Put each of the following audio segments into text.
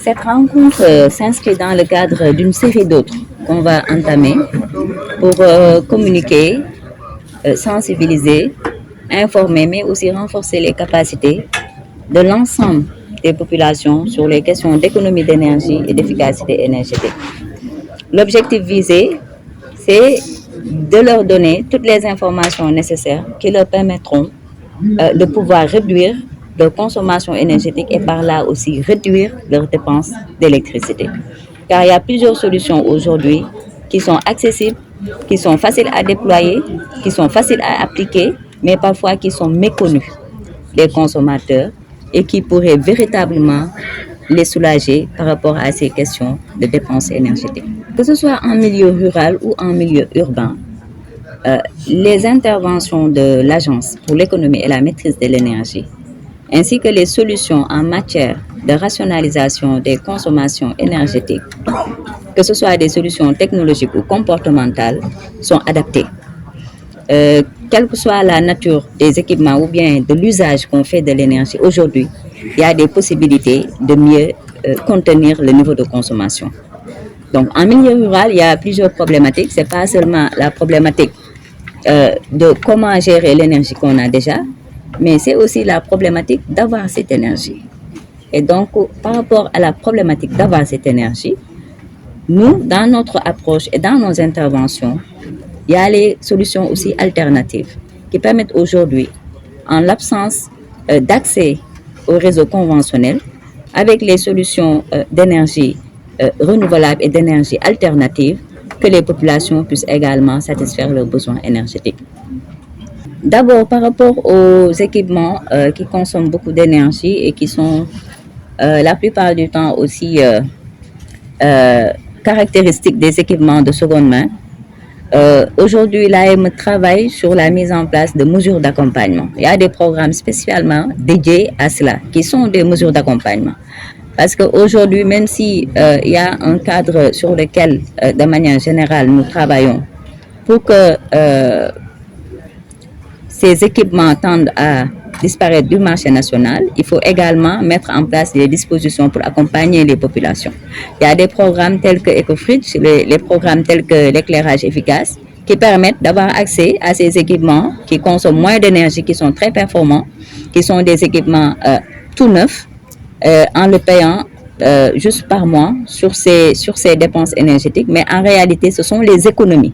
Cette rencontre s'inscrit dans le cadre d'une série d'autres qu'on va entamer pour communiquer, sensibiliser, informer, mais aussi renforcer les capacités de l'ensemble des populations sur les questions d'économie d'énergie et d'efficacité énergétique. L'objectif visé, c'est de leur donner toutes les informations nécessaires qui leur permettront de pouvoir réduire leur consommation énergétique et par là aussi réduire leurs dépenses d'électricité. Car il y a plusieurs solutions aujourd'hui qui sont accessibles, qui sont faciles à déployer, qui sont faciles à appliquer, mais parfois qui sont méconnues des consommateurs et qui pourraient véritablement les soulager par rapport à ces questions de dépenses énergétiques. Que ce soit en milieu rural ou en milieu urbain, les interventions de l'Agence pour l'économie et la maîtrise de l'énergie, ainsi que les solutions en matière de rationalisation des consommations énergétiques, que ce soit des solutions technologiques ou comportementales, sont adaptées. Quelle que soit la nature des équipements ou bien de l'usage qu'on fait de l'énergie aujourd'hui, il y a des possibilités de mieux contenir le niveau de consommation. Donc, en milieu rural, il y a plusieurs problématiques. Ce n'est pas seulement la problématique de comment gérer l'énergie qu'on a déjà, mais c'est aussi la problématique d'avoir cette énergie. Et donc, par rapport à la problématique d'avoir cette énergie, nous, dans notre approche et dans nos interventions, il y a les solutions aussi alternatives qui permettent aujourd'hui, en l'absence d'accès au réseau conventionnel, avec les solutions d'énergie renouvelable et d'énergie alternative, que les populations puissent également satisfaire leurs besoins énergétiques. D'abord, par rapport aux équipements qui consomment beaucoup d'énergie et qui sont la plupart du temps aussi caractéristiques des équipements de seconde main, aujourd'hui, l'AM travaille sur la mise en place de mesures d'accompagnement. Il y a des programmes spécialement dédiés à cela, qui sont des mesures d'accompagnement. Parce qu'aujourd'hui, même s'il y a un cadre sur lequel, de manière générale, nous travaillons pour que ces équipements tendent à disparaître du marché national, il faut également mettre en place des dispositions pour accompagner les populations. Il y a des programmes tels que EcoFridge, les programmes tels que l'éclairage efficace, qui permettent d'avoir accès à ces équipements qui consomment moins d'énergie, qui sont très performants, qui sont des équipements tout neufs, en le payant juste par mois sur ces dépenses énergétiques. Mais en réalité, ce sont les économies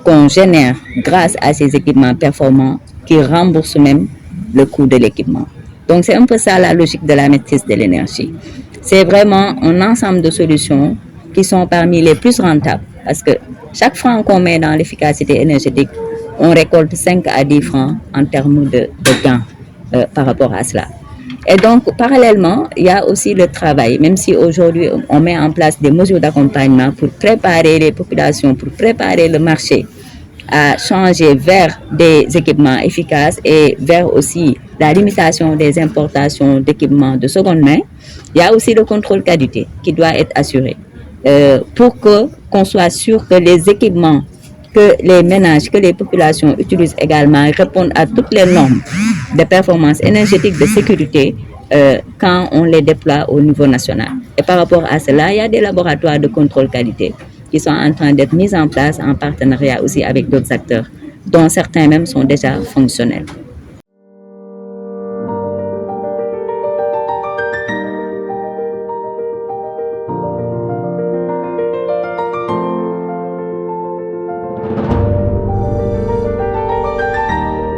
qu'on génère grâce à ces équipements performants qui remboursent même le coût de l'équipement. Donc, c'est un peu ça la logique de la maîtrise de l'énergie. C'est vraiment un ensemble de solutions qui sont parmi les plus rentables parce que chaque franc qu'on met dans l'efficacité énergétique, on récolte 5 à 10 francs en termes de gains par rapport à cela. Et donc, parallèlement, il y a aussi le travail, même si aujourd'hui, on met en place des mesures d'accompagnement pour préparer les populations, pour préparer le marché à changer vers des équipements efficaces et vers aussi la limitation des importations d'équipements de seconde main. Il y a aussi le contrôle qualité qui doit être assuré pour qu'on soit sûr que les équipements que les ménages, que les populations utilisent également répondent à toutes les normes de performance énergétique, de sécurité quand on les déploie au niveau national. Et par rapport à cela, il y a des laboratoires de contrôle qualité qui sont en train d'être mis en place en partenariat aussi avec d'autres acteurs, dont certains même sont déjà fonctionnels.